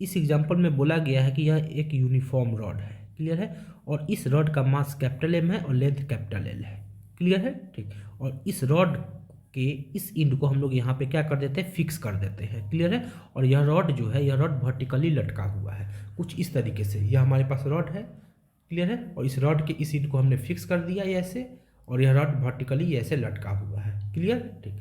इस एग्जाम्पल में बोला गया है कि यह एक यूनिफॉर्म रॉड है, क्लियर है, और इस रॉड का मास कैपिटल एम है और लेंथ कैपिटल एल है, क्लियर है, ठीक। और इस रॉड के इस इंड को हम लोग यहाँ पे क्या कर देते हैं, फिक्स कर देते हैं, क्लियर है। और यह रॉड जो है, यह रॉड वर्टिकली लटका हुआ है कुछ इस तरीके से। यह हमारे पास रॉड है, क्लियर है, और इस रॉड के इस इंड को हमने फिक्स कर दिया ऐसे, और यह रॉड वर्टिकली ऐसे लटका हुआ है, क्लियर, ठीक।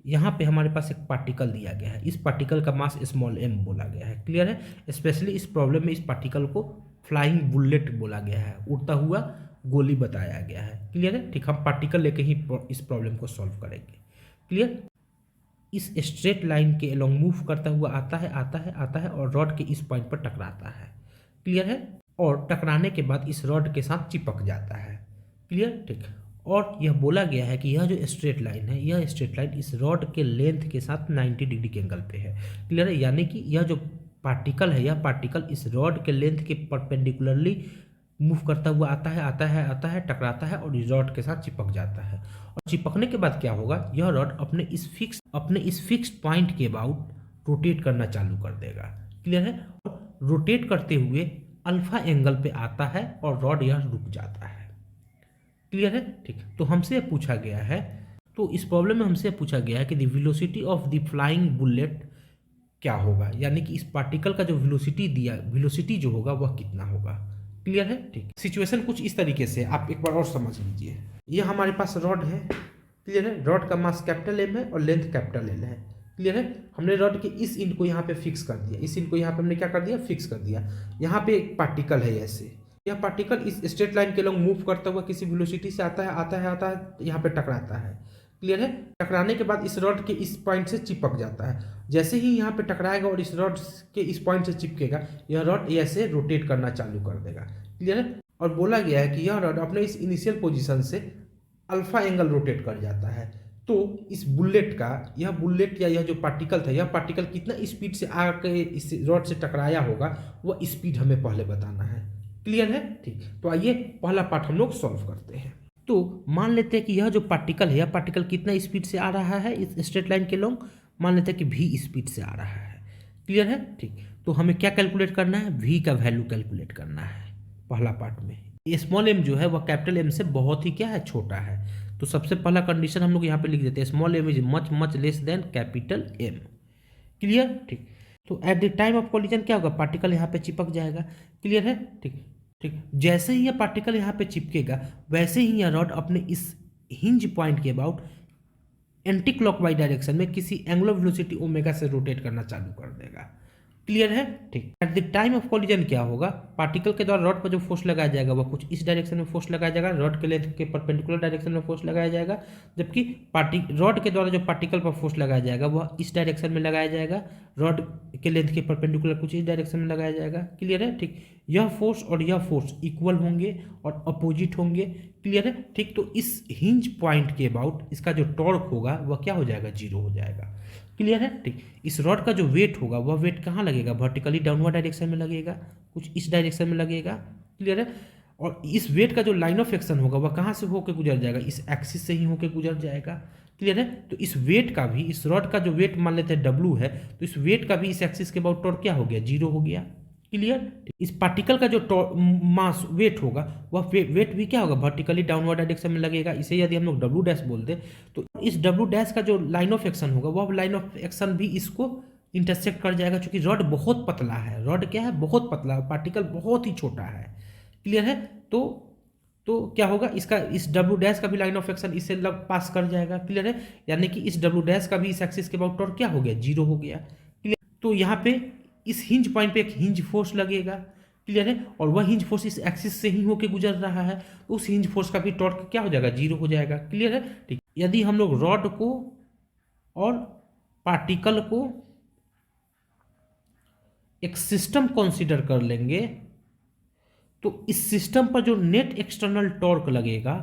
यहाँ पे हमारे पास एक पार्टिकल दिया गया है, इस पार्टिकल का मास स्मॉल m बोला गया है, क्लियर है। स्पेशली इस प्रॉब्लम में इस पार्टिकल को फ्लाइंग बुलेट बोला गया है, उड़ता हुआ गोली बताया गया है, क्लियर है, ठीक। हम पार्टिकल लेके ही इस प्रॉब्लम को सॉल्व करेंगे, क्लियर। इस स्ट्रेट लाइन के अलोंग मूव करता हुआ आता है आता है आता है और रॉड के इस पॉइंट पर टकराता है, क्लियर है, और टकराने के बाद इस रॉड के साथ चिपक जाता है, क्लियर, ठीक। और यह बोला गया है कि यह जो स्ट्रेट लाइन है, यह स्ट्रेट लाइन इस रॉड के लेंथ के साथ 90 डिग्री के एंगल पे है, क्लियर है। यानी कि यह जो पार्टिकल है, यह पार्टिकल इस रॉड के लेंथ के परपेंडिकुलरली मूव करता हुआ आता है आता है आता है, टकराता है और इस रॉड के साथ चिपक जाता है। और चिपकने के बाद क्या होगा, यह रॉड अपने इस फिक्स्ड पॉइंट के अबाउट रोटेट करना चालू कर देगा, क्लियर है। और रोटेट करते हुए अल्फा एंगल पे आता है और रॉड यह रुक जाता है, क्लियर है, ठीक। तो हमसे पूछा गया है, तो इस प्रॉब्लम में हमसे पूछा गया है कि the velocity of the flying bullet क्या होगा, यानी कि इस पार्टिकल का जो वेलोसिटी जो होगा वह कितना होगा, क्लियर है, ठीक। सिचुएशन कुछ इस तरीके से, आप एक बार और समझ लीजिए। ये हमारे पास रॉड है, क्लियर है, रॉड का मास कैपिटल एम है और लेंथ कैपिटल एल है, क्लियर है। हमने रॉड के इस इंड को यहाँ पे फिक्स कर दिया, इस इंड को यहाँ पे हमने क्या कर दिया, फिक्स कर दिया। यहाँ पे एक पार्टिकल है ऐसे, यह पार्टिकल इस स्ट्रेट लाइन के लॉन्ग मूव करता हुआ किसी वेलोसिटी से आता है आता है आता है, यहाँ पे टकराता है, क्लियर है। टकराने के बाद इस रॉड के इस पॉइंट से चिपक जाता है। जैसे ही यहाँ पे टकराएगा और इस रॉड के इस पॉइंट से चिपकेगा, यह रॉड ऐसे रोटेट करना चालू कर देगा, क्लियर है। और बोला गया है कि यह रॉड अपने इस इनिशियल पोजीशन से अल्फा एंगल रोटेट कर जाता है। तो इस बुलेट का, यह बुलेट या यह जो पार्टिकल था, यह पार्टिकल कितना स्पीड से आकर इस रॉड से टकराया होगा, वह स्पीड हमें पहले बताना है, क्लियर है, ठीक। तो आइए पहला पार्ट हम लोग सॉल्व करते हैं। तो मान लेते हैं कि यह जो पार्टिकल है, यह पार्टिकल कितना स्पीड से आ रहा है इस स्ट्रेट लाइन के लॉन्ग, मान लेते हैं कि v स्पीड से आ रहा है, क्लियर है, ठीक। तो हमें क्या कैलकुलेट करना है, v का वैल्यू कैलकुलेट करना है पहला पार्ट में। स्मॉल m जो है वह कैपिटल M से बहुत ही क्या है, छोटा है। तो सबसे पहला कंडीशन हम लोग यहाँ पे लिख देते हैं, small m is much much less than capital M, clear, ठीक। तो at the time of collision क्या होगा, पार्टिकल यहाँ पे चिपक जाएगा, क्लियर है, ठीक, ठीक। जैसे ही यह पार्टिकल यहाँ पे चिपकेगा, वैसे ही यह रॉड अपने इस हिंज पॉइंट के अबाउट एंटी क्लॉकवाइज डायरेक्शन में किसी एंगुलर वेलोसिटी ओमेगा से रोटेट करना चालू कर देगा, क्लियर है, ठीक। At the time of collision क्या होगा, पार्टिकल के द्वारा रॉड पर जो फोर्स लगाया जाएगा वह कुछ इस डायरेक्शन में फोर्स लगाया जाएगा, रॉड के लेंथ के परपेंडिकुलर डायरेक्शन में फोर्स लगाया जाएगा, जबकि रॉड के द्वारा जो पार्टिकल पर फोर्स लगाया जाएगा वह इस डायरेक्शन में लगाया जाएगा, रॉड के लेंथ के परपेंडिकुलर कुछ इस डायरेक्शन में लगाया जाएगा, क्लियर है, ठीक। यह फोर्स और यह फोर्स इक्वल होंगे और अपोजिट होंगे, क्लियर है, ठीक। तो इस हिंज पॉइंट के अबाउट इसका जो टॉर्क होगा वह क्या हो जाएगा, जीरो हो जाएगा, क्लियर है, ठीक। इस रॉड का जो वेट होगा वह वेट कहाँ लगेगा, वर्टिकली डाउनवर्ड डायरेक्शन में लगेगा, कुछ इस डायरेक्शन में लगेगा, क्लियर है। और इस वेट का जो लाइन ऑफ एक्शन होगा वह कहाँ से होकर गुजर जाएगा, इस एक्सिस से ही होकर गुजर जाएगा, क्लियर है। तो इस वेट का भी, इस रॉड का जो वेट मान लेते हैं W है, तो इस वेट का भी इस एक्सिस के अबाउट टॉर्क क्या हो गया, जीरो हो गया, क्लियर। इस पार्टिकल का जो मास वेट होगा वह वेट भी क्या होगा, वर्टिकली डाउनवर्ड डायरेक्शन में लगेगा। इसे यदि हम लोग डब्ल्यू डैश बोल दे तो इस डब्ल्यू डैश का जो लाइन ऑफ एक्शन होगा वह लाइन ऑफ एक्शन भी इसको इंटरसेक्ट कर जाएगा, क्योंकि रॉड बहुत पतला है, रॉड क्या है, बहुत पतला, पार्टिकल बहुत ही छोटा है, क्लियर है। तो क्या होगा, इसका इस डब्ल्यू डैश का भी लाइन ऑफ एक्शन इससे पास कर जाएगा, क्लियर है। यानी कि इस डब्ल्यू डैश का भी इस एक्सिस के अबाउट टॉर्क क्या हो गया, जीरो हो गया, क्लियर। तो यहाँ पे इस हिंज पॉइंट पे एक हिंज फोर्स लगेगा, क्लियर है, और वह हिंज फोर्स इस एक्सिस से ही होके गुजर रहा है, तो उस हिंज फोर्स का भी टॉर्क क्या हो जाएगा, जीरो हो जाएगा, क्लियर है, ठीक। यदि हम लोग रॉड को और पार्टिकल को एक सिस्टम कंसीडर कर लेंगे, तो इस सिस्टम पर जो नेट एक्सटर्नल टॉर्क लगेगा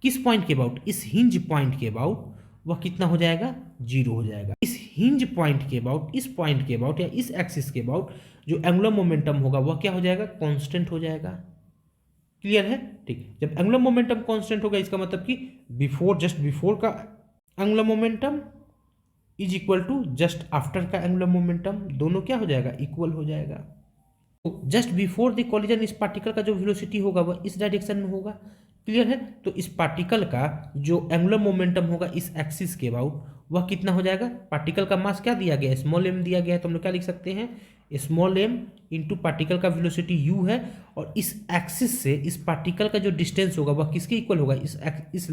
किस पॉइंट के अबाउट, इस हिंज पॉइंट के अबाउट, वह कितना हो जाएगा, जीरो हो जाएगा। इस हिंज पॉइंट के अबाउट, इस पॉइंट के अबाउट या इस एक्सिस के अबाउट जो एंगुलर मोमेंटम होगा वह क्या हो जाएगा, कांस्टेंट हो जाएगा, क्लियर है, ठीक। जब एंगुलर मोमेंटम कांस्टेंट होगा इसका मतलब कि जस्ट बिफोर का angular momentum is equal to just after का एंगुलर मोमेंटम, दोनों क्या हो जाएगा, इक्वल हो जाएगा। तो जस्ट बिफोर द कॉलिजन इस पार्टिकल का जो वेलोसिटी होगा वह इस डायरेक्शन में होगा। क्लियर है। तो इस पार्टिकल का जो एंगुलर मोमेंटम होगा इस एक्सिस के अबाउट वह कितना हो जाएगा, पार्टिकल का मास क्या दिया गया है, स्मॉल एम दिया गया है, तो हम लोग क्या लिख सकते हैं, स्मॉल एम इंटू पार्टिकल का वेलोसिटी यू है, और इस एक्सिस से इस पार्टिकल का जो डिस्टेंस होगा वह किसके इक्वल होगा, इस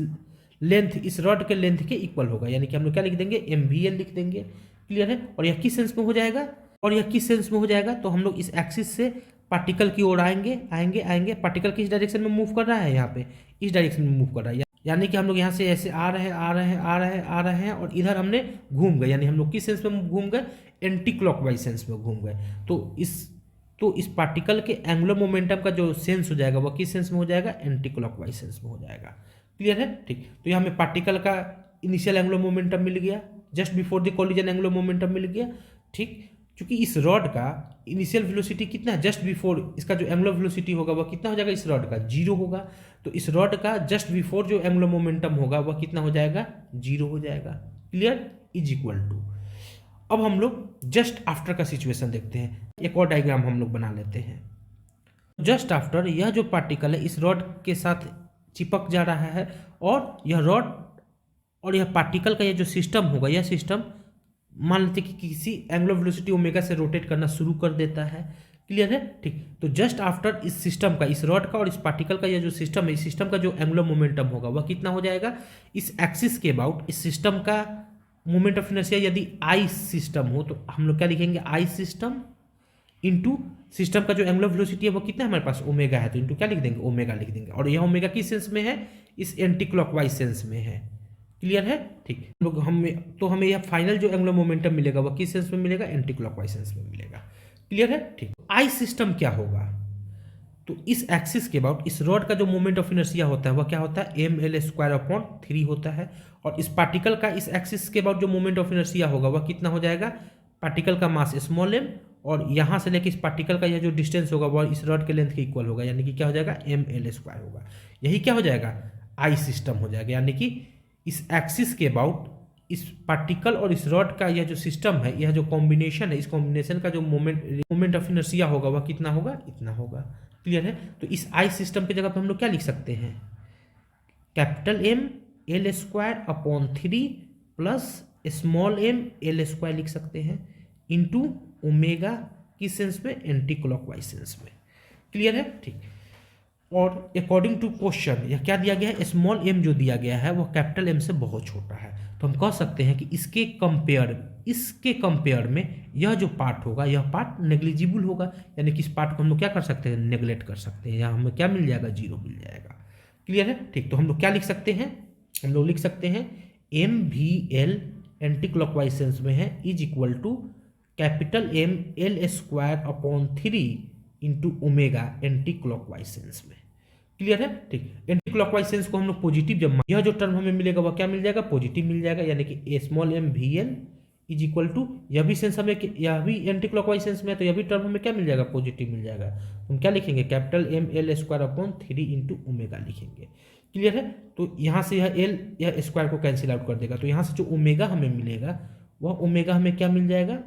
लेंथ, इस रॉड के लेंथ के इक्वल होगा, यानी कि हम लोग क्या लिख देंगे, एम वी एल लिख देंगे। क्लियर है। और यह किस सेंस में हो जाएगा, और यह किस सेंस में हो जाएगा, तो हम लोग इस एक्सिस से पार्टिकल की ओर आएंगे आएंगे आएंगे, पार्टिकल किस डायरेक्शन में मूव कर रहा है, यहाँ पे इस डायरेक्शन में मूव कर रहा है, यानी कि हम लोग यहाँ से ऐसे आ रहे हैं आ रहे हैं आ रहे हैं आ रहे हैं और इधर हमने घूम गए, यानी हम लोग किस सेंस में घूम गए, एंटी क्लॉकवाइज सेंस में घूम गए। तो इस पार्टिकल के एंगुलर मोमेंटम का जो सेंस हो जाएगा वह किस सेंस में हो जाएगा, एंटी क्लॉकवाइज सेंस में हो जाएगा। क्लियर है। ठीक। तो यहाँ हमें पार्टिकल का इनिशियल एंगुलर मोमेंटम मिल गया, just before the collision angular momentum मिल गया। ठीक। क्योंकि इस रॉड का इनिशियल वेलोसिटी कितना है, जस्ट बिफोर इसका जो एंगुलर वेलोसिटी होगा वह कितना हो जाएगा, इस रॉड का 0 होगा। तो इस रॉड का जस्ट बिफोर जो एंगुलर मोमेंटम होगा वह कितना हो जाएगा, 0 हो जाएगा। क्लियर। इज इक्वल टू, अब हम लोग जस्ट आफ्टर का सिचुएशन देखते हैं, एक और डायग्राम हम लोग बना लेते हैं। जस्ट आफ्टर यह जो पार्टिकल है इस रॉड के साथ चिपक जा रहा है, और यह रॉड और यह पार्टिकल का यह जो सिस्टम होगा, यह सिस्टम मान लेते कि किसी एंगुलर वेलोसिटी ओमेगा से रोटेट करना शुरू कर देता है। क्लियर है। ठीक। तो जस्ट आफ्टर इस सिस्टम का, इस रॉड का और इस पार्टिकल का यह जो सिस्टम है, इस सिस्टम का जो एंगुलर मोमेंटम होगा वह कितना हो जाएगा, इस एक्सिस के अबाउट इस सिस्टम का मोमेंट ऑफ इनर्शिया यदि आई सिस्टम हो तो हम लोग क्या लिखेंगे, आई सिस्टम इंटू सिस्टम का जो एंगुलर वेलोसिटी है वो कितना है हमारे पास, ओमेगा है, तो इंटू क्या लिख देंगे, ओमेगा लिख देंगे। और यह ओमेगा किस सेंस में है, इस एंटी क्लॉकवाइज सेंस में है। क्लियर है। ठीक। लोग हमें यह फाइनल जो एंगुलर मोमेंटम मिलेगा वह किस सेंस में मिलेगा, एंटी क्लॉकवाइज सेंस में मिलेगा। क्लियर है। ठीक। आई सिस्टम क्या होगा, तो इस एक्सिस के अबाउट इस रॉड का जो मोमेंट ऑफ इनर्शिया होता है वह क्या होता है, एम एल स्क्वायर अपॉन 3 होता है, और इस पार्टिकल का इस एक्सिस के अबाउट जो मोमेंट ऑफ इनर्शिया होगा वह कितना हो जाएगा, पार्टिकल का मास स्मॉल एम, और यहाँ से लेकर इस पार्टिकल का यह जो डिस्टेंस होगा वह इस रॉड के लेंथ के इक्वल होगा, यानी कि क्या हो जाएगा, एम एल स्क्वायर होगा। यही क्या हो जाएगा, आई सिस्टम हो जाएगा, यानी कि इस एक्सिस के अबाउट इस पार्टिकल और इस रॉड का यह जो सिस्टम है, यह जो कॉम्बिनेशन है, इस कॉम्बिनेशन का जो मोमेंट ऑफ इनर्शिया होगा वह कितना होगा, इतना होगा। क्लियर है। तो इस आई सिस्टम की जगह पे हम लोग क्या लिख सकते हैं, capital M L square upon 3 plus small M L square लिख सकते हैं, इंटू ओमेगा किस सेंस में, एंटी क्लॉकवाइज सेंस में। क्लियर है। ठीक। और अकॉर्डिंग टू क्वेश्चन यह क्या दिया गया है, स्मॉल एम जो दिया गया है वह कैपिटल एम से बहुत छोटा है, तो हम कह सकते हैं कि इसके कंपेयर में यह जो पार्ट होगा यह पार्ट नेग्लिजिबल होगा, यानी कि इस पार्ट को हम लोग क्या कर सकते हैं, नेग्लेक्ट कर सकते हैं, यहाँ हमें क्या मिल जाएगा, 0 मिल जाएगा। क्लियर है। ठीक। तो हम लोग क्या लिख सकते हैं, हम लोग लिख सकते हैं M V L anti clockwise sense में है, is equal to capital M L square upon 3 into omega anti clockwise sense में। क्लियर है। ठीक। एंटी क्लॉकवाइज सेंस को हम लोग पॉजिटिव जब यह जो टर्म हमें मिलेगा वह क्या मिल जाएगा, पॉजिटिव मिल जाएगा, यानी कि a small M V L is equal to, यह भी सेंस हमें, यह भी एंटी क्लॉकवाइज सेंस में है तो यह भी टर्म हमें क्या मिल जाएगा, पॉजिटिव मिल जाएगा। हम क्या लिखेंगे, capital M L square upon 3 into omega लिखेंगे। क्लियर है। तो यहाँ से यह एल यह स्क्वायर को कैंसिल आउट कर देगा, तो यहाँ से जो ओमेगा हमें मिलेगा वह ओमेगा हमें क्या मिल जाएगा,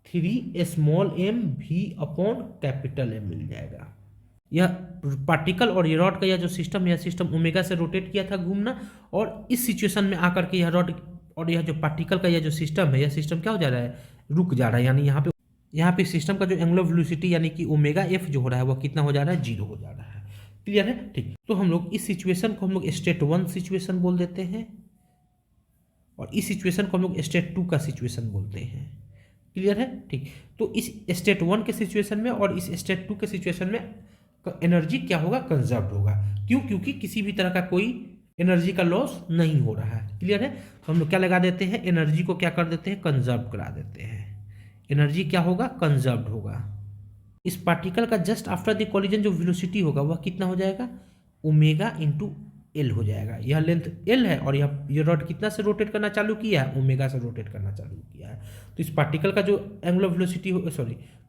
3 small M V upon capital M मिल जाएगा। यह पार्टिकल और ये रॉड का यह जो सिस्टम है, यह सिस्टम ओमेगा से रोटेट किया था घूमना, और इस सिचुएशन में आकर के यह रॉड और यह जो पार्टिकल का यह जो सिस्टम है, यह सिस्टम क्या हो जा रहा है, रुक जा रहा है, यानी यहाँ पे सिस्टम का जो एंगुलर वेलोसिटी यानी कि ओमेगा एफ जो हो रहा है वह कितना हो जा रहा है, 0 हो जा रहा है। क्लियर है। ठीक। तो हम लोग इस सिचुएशन को हम लोग स्टेट 1 सिचुएशन बोल देते हैं, और इस सिचुएशन को हम लोग स्टेट 2 का सिचुएशन बोलते हैं। क्लियर है। ठीक। तो इस स्टेट 1 के सिचुएशन में और इस स्टेट 2 के सिचुएशन में एनर्जी क्या होगा, कंजर्व होगा। क्यों, क्योंकि किसी भी तरह का कोई एनर्जी का लॉस नहीं हो रहा है। क्लियर है। तो हम लोग क्या लगा देते हैं, एनर्जी को क्या कर देते हैं, कंजर्व करा देते हैं। एनर्जी क्या होगा, कंजर्व होगा। इस पार्टिकल का जस्ट आफ्टर द कॉलिजन जो वेलोसिटी होगा वह कितना हो जाएगा, ओमेगा इंटू एल हो जाएगा। यह लेंथ एल है और यह रॉड कितना से रोटेट करना चालू किया है, ओमेगा से रोटेट करना चालू किया है। तो इस पार्टिकल का जो एंगुलर वेलोसिटी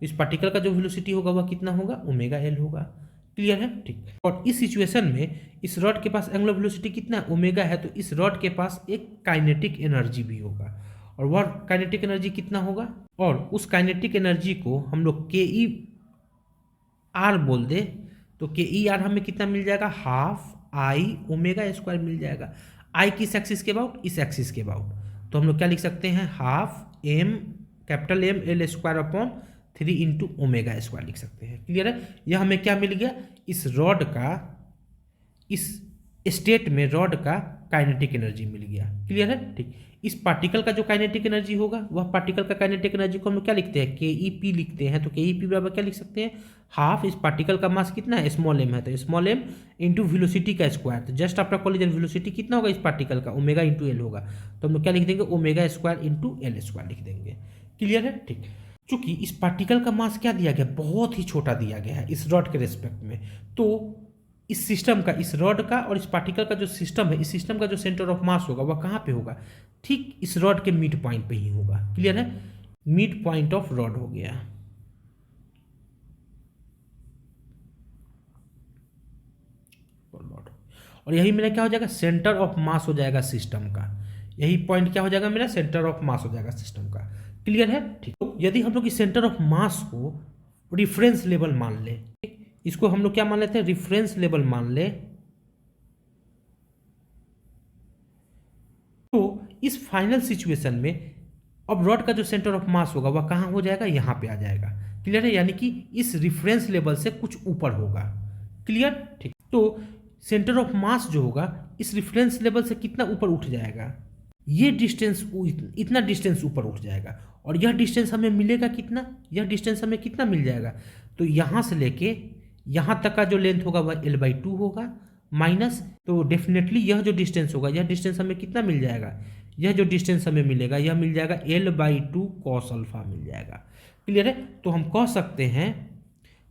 इस पार्टिकल का जो वेलोसिटी होगा वह कितना होगा, ओमेगा एल होगा। क्लियर है। ठीक। और इस सिचुएशन में इस रॉड के पास एंगुलर वेलोसिटी कितना है, ओमेगा है, तो इस रॉड के पास एक काइनेटिक एनर्जी भी होगा, और वह काइनेटिक एनर्जी कितना होगा, और उस काइनेटिक एनर्जी को हम लोग के ई आर बोल दे तो के ई आर हमें कितना मिल जाएगा, हाफ आई ओमेगा स्क्वायर मिल जाएगा। आई किस एक्सिस के अबाउट, इस एक्सिस के अबाउट, तो हम लोग क्या लिख सकते हैं, half M capital M L square upon 3 into omega square लिख सकते हैं। क्लियर है। यह हमें क्या मिल गया, इस रॉड का, इस स्टेट में रॉड का काइनेटिक एनर्जी मिल गया। क्लियर है। ठीक, इस पार्टिकल का जो काइनेटिक एनर्जी होगा, वह पार्टिकल का काइनेटिक एनर्जी को हम लोग क्या लिखते हैं, के ई पी लिखते हैं। तो के ई पी बराबर क्या लिख सकते हैं, हाफ, इस पार्टिकल का मास कितना है, स्मॉल एम है, तो स्मॉल एम इंटू वेलोसिटी का स्क्वायर, तो जस्ट आफ्टर कॉलिजन वेलोसिटी कितना होगा इस पार्टिकल का, ओमेगा इंटू एल होगा, तो हम लोग क्या लिख देंगे, omega square into L square लिख देंगे। क्लियर है। ठीक, चूंकि इस पार्टिकल का मास क्या दिया गया, बहुत ही छोटा दिया गया है इस रॉड के रेस्पेक्ट में, तो इस सिस्टम का, इस रॉड का और इस पार्टिकल का जो सिस्टम है, इस सिस्टम का जो सेंटर ऑफ मास होगा वह कहाँ पे होगा, ठीक इस रॉड के मिड पॉइंट पे ही होगा। क्लियर है। मिड पॉइंट ऑफ रॉड हो गया। और यही मेरा क्या हो जाएगा, सेंटर ऑफ मास हो जाएगा सिस्टम का, यही पॉइंट क्या हो जाएगा मेरा, सेंटर ऑफ मास हो जाएगा सिस्टम का। क्लियर है। ठीक, तो यदि हम लोग इस सेंटर ऑफ मास को रिफरेंस लेवल मान ले, इसको हम लोग क्या मान लेते हैं, रिफरेंस लेवल मान ले, तो इस फाइनल सिचुएशन में अब रॉड का जो सेंटर ऑफ मास होगा वह कहाँ हो जाएगा, यहाँ पे आ जाएगा। क्लियर है। यानी कि इस रिफरेंस लेवल से कुछ ऊपर होगा। क्लियर। ठीक, तो सेंटर ऑफ मास जो होगा इस रिफरेंस लेवल से कितना ऊपर उठ जाएगा, ये डिस्टेंस, इतना डिस्टेंस ऊपर उठ जाएगा, और यह डिस्टेंस हमें मिलेगा कितना, यह डिस्टेंस हमें कितना मिल जाएगा, तो यहाँ से लेके यहाँ तक का जो लेंथ होगा वह L/2 होगा, माइनस, तो डेफिनेटली यह जो डिस्टेंस होगा, यह डिस्टेंस हमें कितना मिल जाएगा, यह जो डिस्टेंस हमें मिलेगा यह मिल जाएगा L/2 cos अल्फा मिल जाएगा। क्लियर है। तो हम कह सकते हैं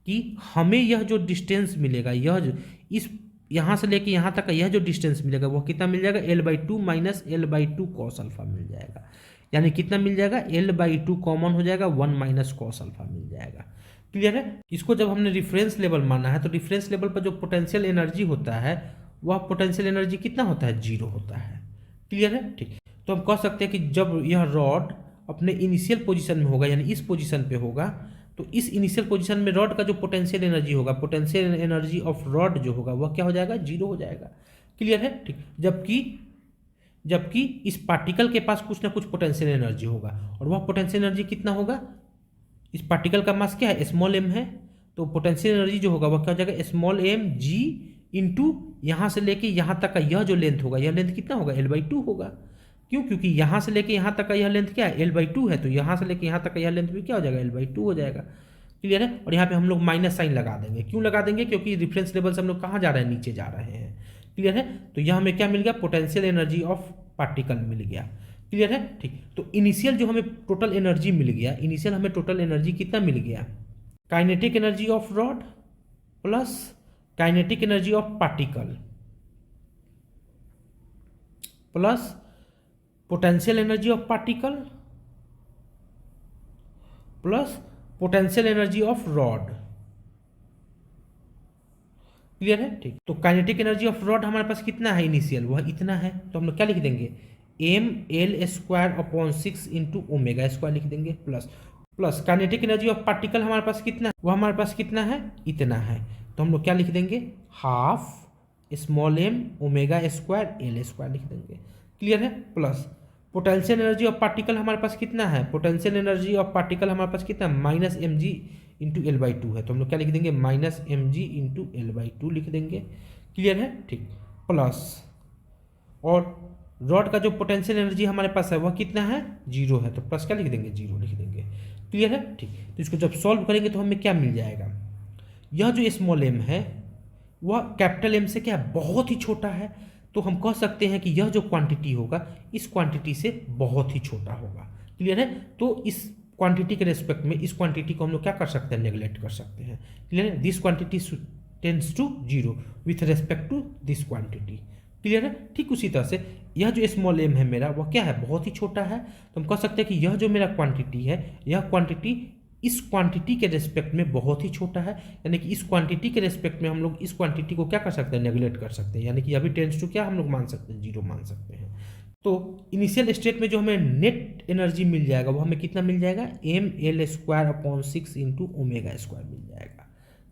कि हमें यह जो डिस्टेंस मिलेगा, यह जो इस यहाँ से लेके यहाँ तक का यह जो डिस्टेंस मिलेगा वह कितना मिल जाएगा, L/2 minus L/2 cos alpha मिल जाएगा। यानी कितना मिल जाएगा, L/2 कॉमन हो जाएगा, 1 माइनस cos अल्फा मिल जाएगा। क्लियर है। इसको जब हमने रिफरेंस लेवल माना है, तो रिफरेंस लेवल पर जो पोटेंशियल एनर्जी होता है वह पोटेंशियल एनर्जी कितना होता है, 0 होता है। क्लियर है। ठीक, तो हम कह सकते हैं कि जब यह रॉड अपने इनिशियल पोजीशन में होगा, यानी इस पोजीशन पे होगा, तो इस इनिशियल पोजीशन में रॉड का जो पोटेंशियल एनर्जी होगा, पोटेंशियल एनर्जी ऑफ रॉड जो होगा वह क्या हो जाएगा, 0 हो जाएगा। क्लियर है। ठीक, जबकि इस पार्टिकल के पास कुछ ना कुछ पोटेंशियल एनर्जी होगा, और वह पोटेंशियल एनर्जी कितना होगा, इस पार्टिकल का मास क्या है, स्मॉल एम है, तो पोटेंशियल एनर्जी जो होगा वह क्या हो जाएगा, स्मॉल एम जी इंटू यहाँ से लेके यहाँ तक का यह जो लेंथ होगा, यह लेंथ कितना होगा, L/2 होगा। क्यों, क्योंकि यहाँ से लेके यहाँ तक का यह लेंथ क्या है, L/2 है, तो यहाँ से लेके यहाँ तक का यह लेंथ भी क्या हो जाएगा, L/2 हो जाएगा। क्लियर है। और यहाँ पे हम लोग माइनस साइन लगा देंगे। क्यों लगा देंगे, क्योंकि रिफरेंस लेवल से हम लोग कहाँ जा रहे हैं, नीचे जा रहे हैं। क्लियर है। तो यह हमें क्या मिल गया, पोटेंशियल एनर्जी ऑफ पार्टिकल मिल गया। क्लियर है। ठीक, तो इनिशियल जो हमें टोटल एनर्जी मिल गया, इनिशियल हमें टोटल एनर्जी कितना मिल गया, kinetic energy of rod plus kinetic energy of particle plus potential energy of particle plus potential energy of rod. Clear है। ठीक, तो काइनेटिक एनर्जी ऑफ रॉड हमारे पास कितना है इनिशियल, वह इतना है, तो हम लोग क्या लिख देंगे, mL² इंटू ओमेगा स्क्वायर लिख देंगे, plus kinetic energy of particle हमारे पास कितना है, वह हमारे पास कितना है, इतना है, तो हम लोग क्या लिख देंगे, half small M omega square L square लिख देंगे। क्लियर है। Plus potential energy of particle हमारे पास कितना है, पोटेंशियल एनर्जी ऑफ पार्टिकल हमारे पास कितना है, माइनस mg इंटू L/2 है, तो हम लोग क्या लिख देंगे, माइनस mg इंटू L/2 लिख देंगे। क्लियर है। ठीक, प्लस और रॉड का जो पोटेंशियल एनर्जी हमारे पास है वह कितना है, 0 है, तो प्लस क्या लिख देंगे, 0 लिख देंगे। क्लियर है। ठीक, तो इसको जब सॉल्व करेंगे तो हमें क्या मिल जाएगा, यह जो स्मॉल एम है वह कैपिटल एम से क्या है, बहुत ही छोटा है, तो हम कह सकते हैं कि यह जो क्वांटिटी होगा इस क्वांटिटी से बहुत ही छोटा होगा। क्लियर है। तो इस क्वांटिटी के रेस्पेक्ट में इस क्वांटिटी को हम लोग क्या कर सकते हैं, नेग्लेक्ट कर सकते हैं। क्लियर है। This quantity tends to 0 with respect to this quantity. Clear है। ठीक उसी तरह से यह जो स्मॉल एम है मेरा वह क्या है, बहुत ही छोटा है, तो हम कह सकते हैं कि यह जो मेरा क्वांटिटी है, यह क्वांटिटी इस क्वांटिटी के रेस्पेक्ट में बहुत ही छोटा है, यानी कि इस क्वांटिटी के रेस्पेक्ट में हम लोग इस क्वांटिटी को क्या कर सकते हैं, नेग्लेक्ट कर सकते हैं, यानी कि अभी टेंड्स टू क्या हम लोग मान सकते हैं, 0 मान सकते हैं। तो इनिशियल स्टेट में जो हमें नेट एनर्जी मिल जाएगा वो हमें कितना मिल जाएगा, mL²/6 इंटू ओमेगा स्क्वायर मिल जाएगा।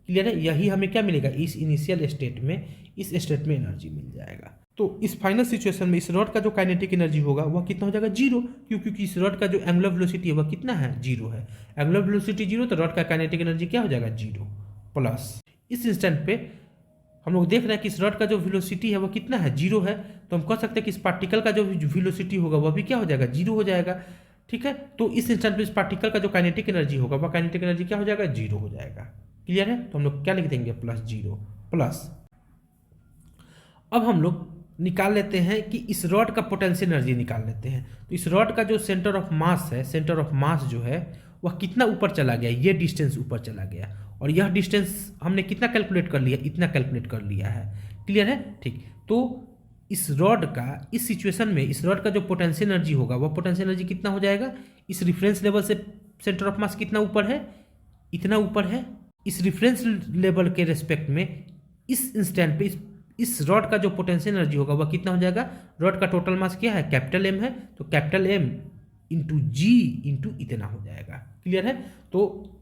क्लियर है, यही हमें क्या मिलेगा इस इनिशियल स्टेट में, इस स्टेट में एनर्जी मिल जाएगा। तो इस फाइनल सिचुएशन में इस रॉड का जो काइनेटिक एनर्जी होगा वह कितना हो जाएगा, जीरो, क्योंकि इस रॉड का जो एंगुलर वेलोसिटी है वह कितना है, जीरो है। एंगुलर वेलोसिटी जीरो तो रॉड का काइनेटिक एनर्जी क्या हो जाएगा, जीरो। प्लस इस इंस्टेंट पे हम लोग देख रहे हैं कि इस रॉड का जो वेलोसिटी है वो कितना है, जीरो है, तो हम कह सकते हैं कि इस पार्टिकल का जो वेलोसिटी होगा वह भी क्या हो जाएगा, जीरो हो जाएगा। ठीक है, तो इस इंस्टेंट पे इस पार्टिकल का जो काइनेटिक एनर्जी होगा वह काइनेटिक एनर्जी क्या हो जाएगा, जीरो हो जाएगा। क्लियर है, तो हम लोग क्या लिख देंगे, प्लस जीरो। प्लस अब हम लोग निकाल लेते हैं कि इस रॉड का पोटेंशियल एनर्जी निकाल लेते हैं। तो इस रॉड का जो सेंटर ऑफ मास है, सेंटर ऑफ मास जो है वह कितना ऊपर चला गया, ये डिस्टेंस ऊपर चला गया, और यह डिस्टेंस हमने कितना कैलकुलेट कर लिया, इतना कैलकुलेट कर लिया है। क्लियर है, ठीक। तो इस रॉड का इस सिचुएशन में इस रॉड का जो पोटेंशियल एनर्जी होगा वह पोटेंशियल एनर्जी कितना हो जाएगा, इस रिफरेंस लेवल से सेंटर ऑफ मास कितना ऊपर है, इतना ऊपर है। इस रिफरेंस लेवल के रेस्पेक्ट में इस इंस्टेंट पे इस रॉड का जो पोटेंशियल एनर्जी होगा वह कितना हो जाएगा, रॉड का टोटल मास क्या है, कैपिटल एम है, तो कैपिटल एम इंटू जी इंटू इतना हो जाएगा। क्लियर है, तो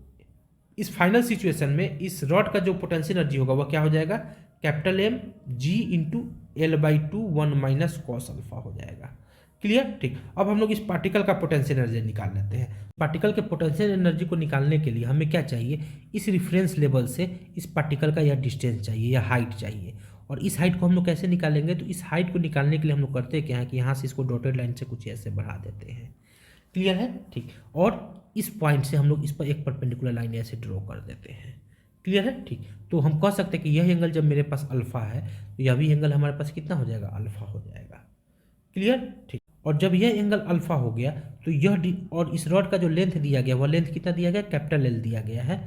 इस फाइनल सिचुएशन में इस रॉड का जो पोटेंशियल एनर्जी होगा वह क्या हो जाएगा, capital M G into L/2 1 minus cos alpha हो जाएगा। क्लियर, ठीक। अब हम लोग इस पार्टिकल का पोटेंशियल एनर्जी निकाल लेते हैं। पार्टिकल के पोटेंशियल एनर्जी को निकालने के लिए हमें क्या चाहिए, इस रिफरेंस लेवल से इस पार्टिकल का यह डिस्टेंस चाहिए, यह हाइट चाहिए। और इस हाइट को हम लोग कैसे निकालेंगे, तो इस हाइट को निकालने के लिए हम लोग करते क्या है कि यहाँ से इसको डॉटेड लाइन से कुछ ऐसे बढ़ा देते हैं। क्लियर है, ठीक। और इस पॉइंट से हम लोग इस पर एक परपेंडिकुलर लाइन ऐसे ड्रॉ कर देते हैं। क्लियर है, ठीक। तो हम कह सकते हैं कि यह एंगल जब मेरे पास अल्फा है तो यह भी एंगल हमारे पास कितना हो जाएगा, अल्फा हो जाएगा। क्लियर, ठीक। और जब यह एंगल अल्फा हो गया तो और इस रॉड का जो लेंथ दिया गया वह लेंथ कितना दिया गया, कैपिटल एल दिया गया है,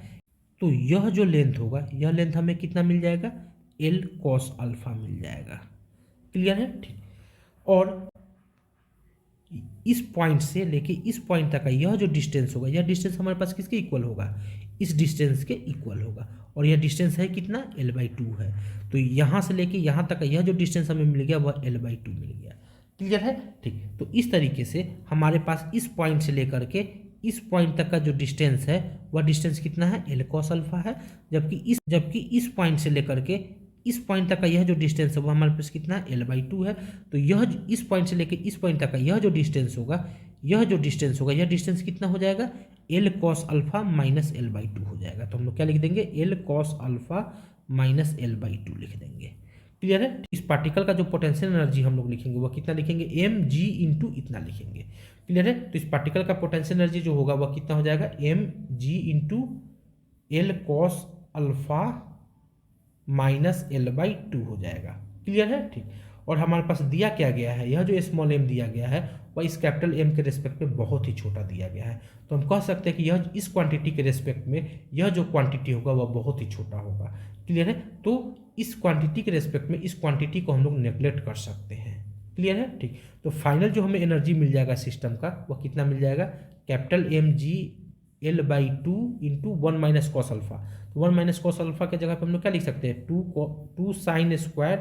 तो यह जो लेंथ होगा यह लेंथ हमें कितना मिल जाएगा, एल कॉस अल्फा मिल जाएगा। क्लियर है, ठीक। और इस पॉइंट से लेके इस पॉइंट तक का यह जो डिस्टेंस होगा, यह डिस्टेंस हमारे पास किसके इक्वल होगा, इस डिस्टेंस के इक्वल होगा, और यह डिस्टेंस है कितना, L/2 है। तो यहाँ से लेके यहाँ तक का यह जो डिस्टेंस हमें मिल गया वह L/2 मिल गया। क्लियर है, ठीक। तो इस तरीके से हमारे पास इस पॉइंट से लेकर के इस पॉइंट तक का जो डिस्टेंस है वह डिस्टेंस कितना है, L cos अल्फा है, जबकि इस पॉइंट से लेकर के इस पॉइंट तक का यह जो डिस्टेंस है वो हमारे पास कितना है, L/2 है। तो यह इस पॉइंट से लेकर इस पॉइंट तक का यह जो डिस्टेंस होगा यह डिस्टेंस कितना हो जाएगा, L cos alpha minus L/2 हो जाएगा। तो हम लोग क्या लिख देंगे, L cos alpha minus L/2 लिख देंगे। क्लियर है, इस पार्टिकल का जो पोटेंशियल एनर्जी हम लोग लिखेंगे वह कितना लिखेंगे, mg इंटू इतना लिखेंगे। क्लियर है, तो इस पार्टिकल का पोटेंशियल एनर्जी जो होगा वह कितना हो जाएगा, mg into L cos alpha minus L/2 हो जाएगा। क्लियर है, ठीक। और हमारे पास दिया क्या गया है, यह जो स्मॉल m दिया गया है वह इस कैपिटल M के रेस्पेक्ट में बहुत ही छोटा दिया गया है। तो हम कह सकते हैं कि यह इस क्वांटिटी के रेस्पेक्ट में यह जो क्वांटिटी होगा वह बहुत ही छोटा होगा। क्लियर है, तो इस क्वांटिटी के रेस्पेक्ट में इस क्वांटिटी को हम लोग नेग्लेक्ट कर सकते हैं। क्लियर है, ठीक। तो फाइनल जो हमें एनर्जी मिल जाएगा सिस्टम का वह कितना मिल जाएगा, capital mg L/2 into 1 minus cos alpha. तो 1 माइनस कॉस अल्फा के जगह पर हम लोग क्या लिख सकते हैं, 2 साइन स्क्वायर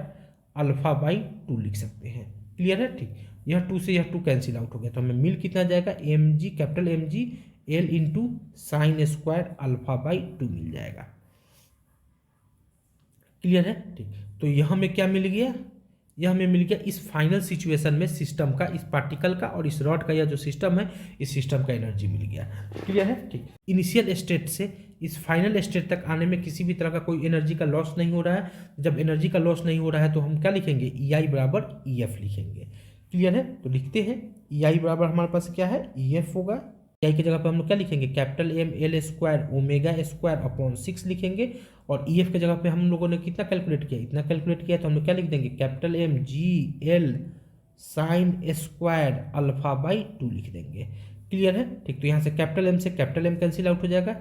अल्फा/2 लिख सकते हैं। क्लियर है, ठीक। यह 2 से यह 2 कैंसिल आउट हो गया, तो हमें मिल कितना जाएगा, mg capital mg L into sine square alpha by two मिल जाएगा। क्लियर है, ठीक। तो यह हमें क्या मिल गया, यह हमें मिल गया इस फाइनल सिचुएशन में सिस्टम का, इस पार्टिकल का और इस रॉड का यह जो सिस्टम है इस सिस्टम का एनर्जी मिल गया। क्लियर है, ठीक। इनिशियल स्टेट से इस फाइनल स्टेट तक आने में किसी भी तरह का कोई एनर्जी का लॉस नहीं हो रहा है। जब एनर्जी का लॉस नहीं हो रहा है तो हम क्या लिखेंगे, EI बराबर EF लिखेंगे। क्लियर है, तो लिखते हैं EI बराबर हमारे पास क्या है, EF होगा। EI की जगह पर हम लोग क्या लिखेंगे, capital M L square omega square upon 6 लिखेंगे। और EF के जगह पे हम लोगों ने कितना कैलकुलेट किया, इतना कैलकुलेट किया, तो हम लोग क्या लिख देंगे, capital M G L sine square alpha by two लिख देंगे। क्लियर है, ठीक। तो यहाँ से कैपिटल M से कैपिटल M कैंसिल आउट हो जाएगा,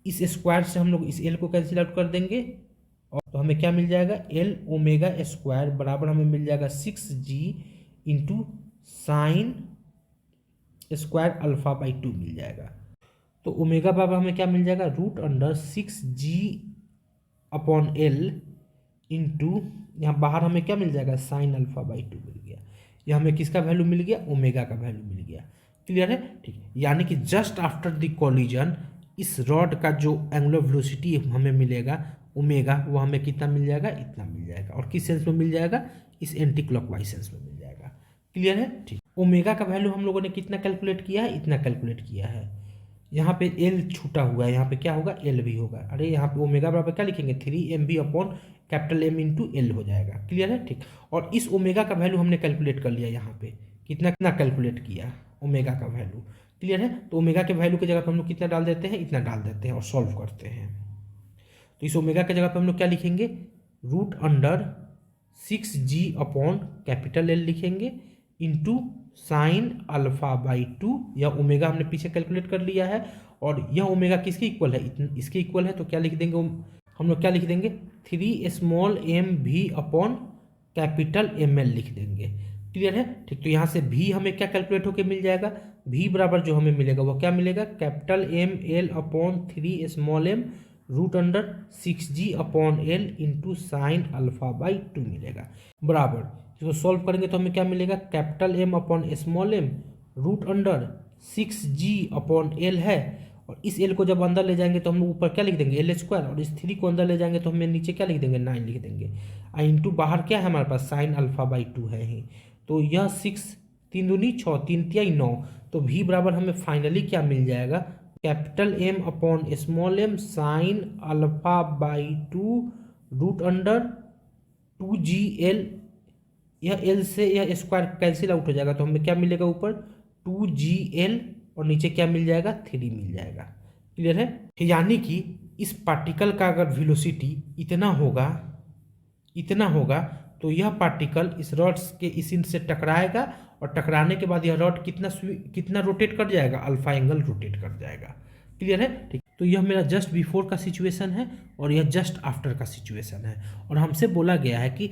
इस स्क्वायर से हम लोग इस L को कैंसिल आउट कर देंगे, और तो हमें क्या मिल जाएगा, L ओमेगा स्क्वायर बराबर हमें मिल जाएगा 6G into sine square alpha by two मिल जाएगा। तो ओमेगा बराबर हमें क्या मिल जाएगा, √6G अपॉन L इंटू यहाँ बाहर हमें क्या मिल जाएगा, साइन अल्फा/2 मिल गया। ये हमें किसका वैल्यू मिल गया, ओमेगा का वैल्यू मिल गया। क्लियर है, ठीक। यानी कि जस्ट आफ्टर द कॉलिजन इस रॉड का जो एंगुलर वेलोसिटी हमें मिलेगा ओमेगा, वो हमें कितना मिल जाएगा, इतना मिल जाएगा। और किस सेंस में मिल जाएगा, इस एंटी क्लॉकवाइज सेंस में मिल जाएगा। क्लियर है, ठीक। ओमेगा का वैल्यू हम लोगों ने कितना कैलकुलेट किया है, इतना कैलकुलेट किया है। यहाँ पे एल छूटा हुआ है, यहाँ पे क्या होगा, एल भी होगा। अरे यहाँ पे ओमेगा बराबर क्या लिखेंगे, 3mv upon capital M into L हो जाएगा। क्लियर है, ठीक। और इस ओमेगा का वैल्यू हमने कैलकुलेट कर लिया, यहाँ पे कितना कितना कैलकुलेट किया ओमेगा का वैल्यू। क्लियर है, तो ओमेगा के वैल्यू की जगह पर हम लोग कितना डाल देते हैं, इतना डाल देते हैं और सॉल्व करते हैं। तो इस ओमेगा की जगह पर हम लोग क्या लिखेंगे, root under 6g upon capital L लिखेंगे इंटू साइन अल्फा बाई 2। यह ओमेगा हमने पीछे कैलकुलेट कर लिया है और यह ओमेगा किसके इक्वल है, इसके इक्वल है। तो क्या लिख देंगे हम लोग, क्या लिख देंगे, 3mv अपॉन कैपिटल ml लिख देंगे। क्लियर है, ठीक। तो यहाँ से v हमें क्या कैलकुलेट होके मिल जाएगा, v बराबर जो हमें मिलेगा वो क्या मिलेगा, capital ml upon 3m root under 6g upon L into sine alpha by 2 मिलेगा, बराबर। इसको सॉल्व करेंगे तो हमें क्या मिलेगा, capital m upon small m root under 6g upon L है। और इस एल को जब अंदर ले जाएंगे तो हम लोग ऊपर क्या लिख देंगे, एल स्क्वायर। और इस 3 को अंदर ले जाएंगे तो हमें नीचे क्या लिख देंगे, 9 लिख देंगे। इंटू बाहर क्या है हमारे पास, साइन अल्फा बाई 2 है ही। तो यह 6 3 दूनी 6 3 तिया 9। तो v बराबर हमें फाइनली क्या मिल जाएगा, capital m upon small m sine alpha by 2 root under 2gl। यह l से यह स्क्वायर कैंसिल आउट हो जाएगा तो हमें क्या मिलेगा, ऊपर 2gl और नीचे क्या मिल जाएगा, 3 मिल जाएगा। क्लियर है, यानी कि इस पार्टिकल का अगर वेलोसिटी इतना होगा तो यह पार्टिकल इस रॉड के इस इंच से टकराएगा और टकराने के बाद यह रॉड कितना रोटेट कर जाएगा, अल्फा एंगल रोटेट कर जाएगा। क्लियर है, ठीक। तो यह मेरा जस्ट बिफोर का सिचुएशन है और यह जस्ट आफ्टर का सिचुएशन है। और हमसे बोला गया है कि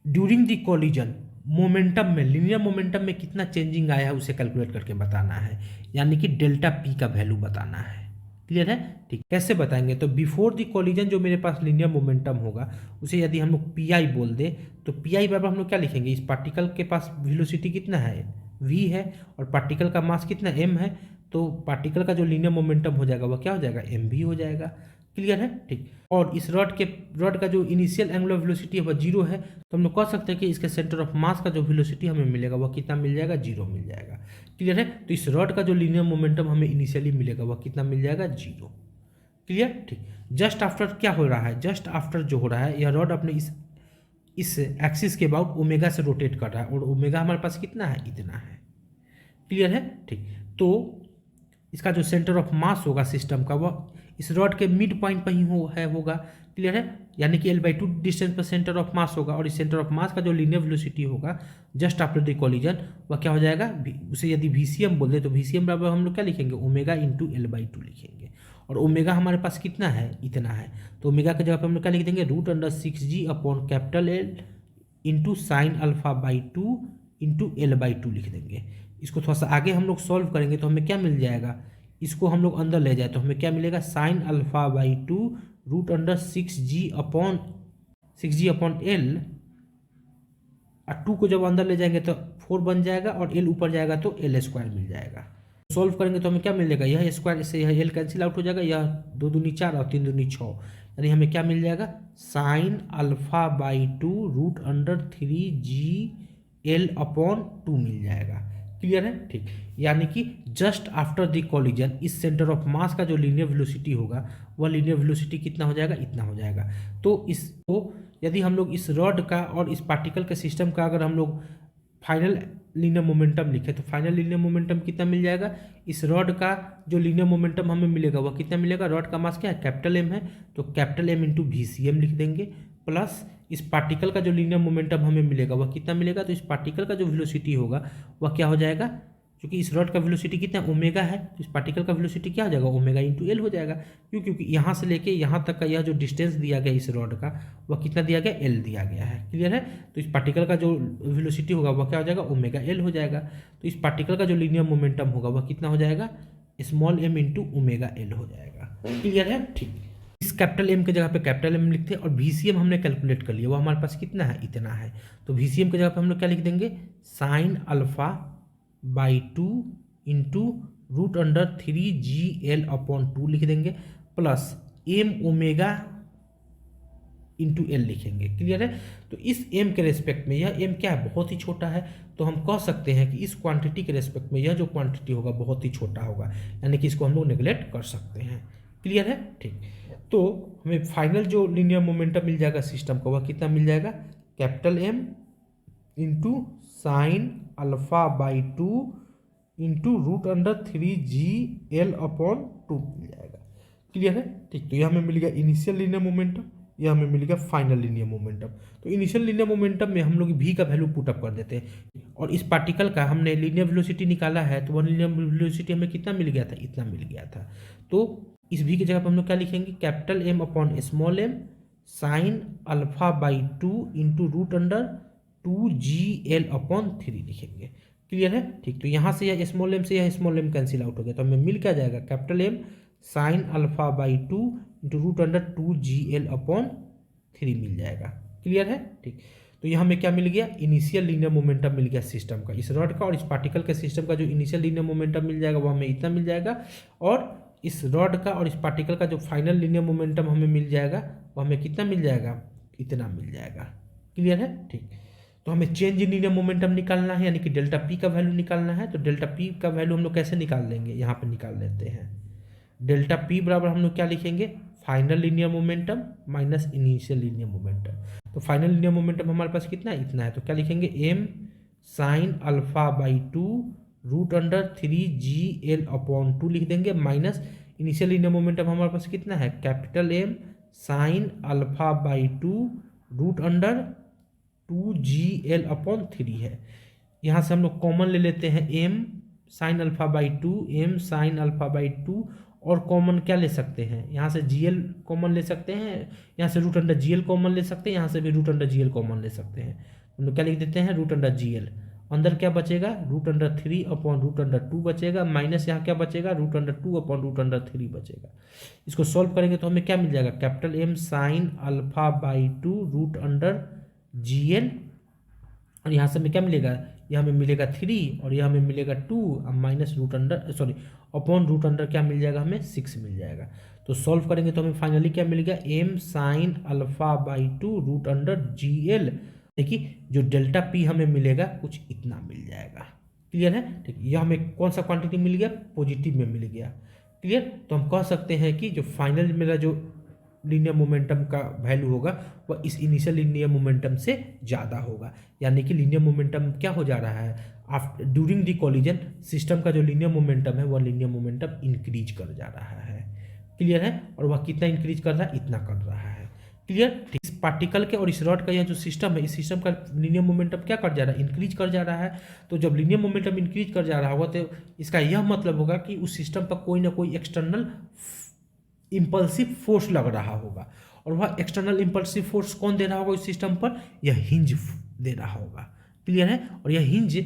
ड्यूरिंग द कॉलिजन मोमेंटम में, लीनियर मोमेंटम में कितना चेंजिंग आया है उसे कैलकुलेट करके बताना है, यानी कि डेल्टा पी का वैल्यू बताना है। क्लियर है, ठीक। कैसे बताएंगे, तो बिफोर द कॉलिजन जो मेरे पास लीनियर मोमेंटम होगा उसे यदि हम लोग पी आई बोल दे तो पी आई बराबर हम लोग क्या लिखेंगे, इस पार्टिकल के पास वेलोसिटी कितना है, v है, और पार्टिकल का मास कितना m है। तो पार्टिकल का जो लीनियर मोमेंटम हो जाएगा वह क्या हो जाएगा, mv हो जाएगा। क्लियर है, ठीक। और इस रॉड का जो इनिशियल एंगुलर वेलोसिटी है वह 0 है। तो हम लोग कह सकते हैं कि इसके सेंटर ऑफ मास का जो वेलोसिटी हमें मिलेगा वह कितना मिल जाएगा, 0 मिल जाएगा। क्लियर है, तो इस रॉड का जो लीनियर मोमेंटम हमें इनिशियली मिलेगा वह कितना मिल जाएगा, 0। क्लियर, ठीक। जस्ट आफ्टर क्या हो रहा है, जस्ट आफ्टर जो हो रहा है, यह रॉड अपने इस एक्सिस के अबाउट ओमेगा से रोटेट कर रहा है और ओमेगा हमारे पास कितना है, इतना है। क्लियर है, ठीक। तो इसका जो सेंटर ऑफ मास होगा सिस्टम का वह इस रॉड के मिड पॉइंट पर ही होगा। क्लियर है, यानी कि l/2 डिस्टेंस पर सेंटर ऑफ मास होगा और इस सेंटर ऑफ मास का जो लीनियर वेलोसिटी होगा जस्ट आफ्टर द कॉलिजन वह क्या हो जाएगा, उसे यदि VCM बोल दे तो VCM बराबर हम लोग क्या लिखेंगे, ओमेगा इंटू l/2 लिखेंगे। और ओमेगा हमारे पास कितना है, इतना है। तो ओमेगा की जगह पर हम लोग क्या लिख देंगे, root under 6g upon capital L into sine alpha by 2 into l/2 लिख देंगे। इसको थोड़ा सा आगे हम लोग सॉल्व करेंगे तो हमें क्या मिल जाएगा, इसको हम लोग अंदर ले जाए तो हमें क्या मिलेगा, sine alpha by 2 root under 6g upon L. 2 को जब अंदर ले जाएंगे तो 4 बन जाएगा और l ऊपर जाएगा तो l स्क्वायर मिल जाएगा। सॉल्व करेंगे तो हमें क्या मिलेगा, यह स्क्वायर से यह l कैंसिल आउट हो जाएगा, यह 2 दूनी 4 और 3 दूनी 6, यानी हमें क्या मिल जाएगा, sine alpha by 2 root under 3gl upon 2 मिल जाएगा। क्लियर है, ठीक। यानी कि जस्ट आफ्टर द कॉलिजन इस सेंटर ऑफ मास का जो लीनियर वेलोसिटी होगा वह लीनियर वेलोसिटी कितना हो जाएगा, इतना हो जाएगा। तो इसको यदि हम लोग इस रॉड का और इस पार्टिकल के सिस्टम का अगर हम लोग फाइनल लीनियर मोमेंटम लिखे तो फाइनल लीनियर मोमेंटम कितना मिल जाएगा, इस रॉड का जो लीनियर मोमेंटम हमें मिलेगा वह कितना मिलेगा, रॉड का मास क्या है, कैपिटल M है, तो कैपिटल M इंटू VCM लिख देंगे, प्लस इस पार्टिकल का जो लीनियर मोमेंटम हमें मिलेगा वह कितना मिलेगा, तो इस पार्टिकल का जो वेलोसिटी होगा वह क्या हो जाएगा, क्योंकि इस रॉड का वेलोसिटी कितना ओमेगा है तो इस पार्टिकल का वेलोसिटी क्या हो जाएगा, ओमेगा इंटू एल हो जाएगा। क्यों, क्योंकि यहाँ से लेके यहाँ तक का यह जो डिस्टेंस दिया गया इस रॉड का वह कितना दिया गया, एल दिया गया है। क्लियर है, तो इस पार्टिकल का जो वेलोसिटी होगा वह क्या हो जाएगा, ओमेगा एल हो जाएगा। तो इस पार्टिकल का जो लीनियर मोमेंटम होगा वह कितना हो जाएगा, small m into omega L हो जाएगा। क्लियर है, ठीक। इस कैपिटल एम की जगह पे कैपिटल एम लिखते हैं और VCM हमने कैलकुलेट कर लिया, वो हमारे पास कितना है, इतना है। तो VCM की जगह पे हम लोग क्या लिख देंगे, sign alpha by 2 into √3GL/2 लिख देंगे, plus M omega into L लिखेंगे। क्लियर है। तो इस एम के रेस्पेक्ट में यह एम क्या है, बहुत ही छोटा है, तो हम कह सकते हैं कि इस क्वांटिटी के रेस्पेक्ट में यह जो क्वांटिटी होगा बहुत ही छोटा होगा, यानी कि इसको हम लोग नेगलेक्ट कर सकते हैं। क्लियर है। ठीक, तो हमें फाइनल जो लीनियर मोमेंटम मिल जाएगा सिस्टम का, वह कितना मिल जाएगा, capital M into sine alpha by 2 into √3GL/2 मिल जाएगा। क्लियर है। ठीक, तो यह हमें मिल गया इनिशियल लीनियर मोमेंटम, यह हमें मिल गया फाइनल लीनियर मोमेंटम। तो इनिशियल लीनियर मोमेंटम में हम लोग v का वैल्यू पुटअप कर देते हैं, और इस पार्टिकल का हमने लीनियर वेलोसिटी निकाला है, तो वह लीनियर वेलोसिटी हमें कितना मिल गया था, इतना मिल गया था। तो इस v की जगह पर हम लोग क्या लिखेंगे, capital M upon small M sine alpha by 2 into √2GL/3 लिखेंगे। क्लियर है। ठीक, तो यहाँ से यह स्मॉल एम से यह स्मॉल एम कैंसिल आउट हो गया, तो हमें मिल क्या जाएगा, capital M sine alpha by 2 into √2GL/3 मिल जाएगा। क्लियर है। ठीक, तो यहाँ हमें क्या मिल गया, इनिशियल लीनियर मोमेंटम मिल गया सिस्टम का, इस रॉड का और इस पार्टिकल के सिस्टम का जो इनिशियल लीनियर मोमेंटम मिल जाएगा वो हमें इतना मिल जाएगा, और इस रॉड का और इस पार्टिकल का जो फाइनल लीनियर मोमेंटम हमें मिल जाएगा वो हमें कितना मिल जाएगा, इतना मिल जाएगा। क्लियर है। ठीक, तो हमें चेंज इन लीनियर मोमेंटम निकालना है, यानी कि डेल्टा पी का वैल्यू निकालना है। तो डेल्टा पी का वैल्यू हम लोग कैसे निकाल लेंगे, यहाँ पर निकाल लेते हैं। डेल्टा पी बराबर हम लोग क्या लिखेंगे, final linear momentum minus initial linear momentum. तो फाइनल लीनियर मोमेंटम हमारे पास कितना है, इतना है, तो क्या लिखेंगे, M sine alpha by 2 √3GL/2 लिख देंगे, माइनस इनिशियल लीनियर मोमेंटम हमारे पास कितना है, capital M sine alpha by 2 √2GL/3 है। यहाँ से हम लोग कॉमन ले लेते हैं, M sine alpha by 2, M sine alpha by 2, और कॉमन क्या ले सकते हैं, यहाँ से GL कॉमन ले सकते हैं, यहाँ से √GL कॉमन ले सकते हैं, यहाँ से भी √GL कॉमन ले सकते हैं। हम लोग क्या लिख देते हैं, √GL, अंदर क्या बचेगा, √3/√2 बचेगा, माइनस यहाँ क्या बचेगा, √2/√3 बचेगा। इसको सॉल्व करेंगे तो हमें क्या मिल जाएगा, capital M sine alpha by 2 √GL, और यहाँ से हमें क्या मिलेगा, यह हमें मिलेगा 3 और यह हमें मिलेगा 2, माइनस अपॉन रूट अंडर क्या मिल जाएगा, हमें 6 मिल जाएगा। तो सॉल्व करेंगे तो हमें फाइनली क्या मिल गया, M sine alpha by 2 √GL, देखिए जो डेल्टा पी हमें मिलेगा कुछ इतना मिल जाएगा। क्लियर है। ठीक, यह हमें कौन सा क्वांटिटी मिल गया, पॉजिटिव में मिल गया। क्लियर। तो हम कह सकते हैं कि जो फाइनल मेरा जो लीनियर मोमेंटम का वैल्यू होगा वह इस इनिशियल लीनियर मोमेंटम से ज़्यादा होगा, यानी कि लीनियर मोमेंटम क्या हो जा रहा है, after during the collision system का जो लीनियर मोमेंटम है वह लीनियर मोमेंटम इंक्रीज कर जा रहा है। क्लियर है। और वह कितना इंक्रीज कर रहा है, इतना कर रहा है। क्लियर। इस पार्टिकल के और इस रॉड का यह जो सिस्टम है, इस सिस्टम का लीनियर मोमेंटम क्या कर जा रहा है, इंक्रीज कर जा रहा है। तो जब लीनियर मोमेंटम इंक्रीज कर जा रहा होगा तो इसका यह मतलब होगा कि उस सिस्टम पर कोई ना कोई एक्सटर्नल इम्पल्सिव फोर्स लग रहा होगा, और वह एक्सटर्नल इम्पल्सिव फोर्स कौन दे रहा होगा इस सिस्टम पर, यह हिंज दे रहा होगा। क्लियर है। और यह हिंज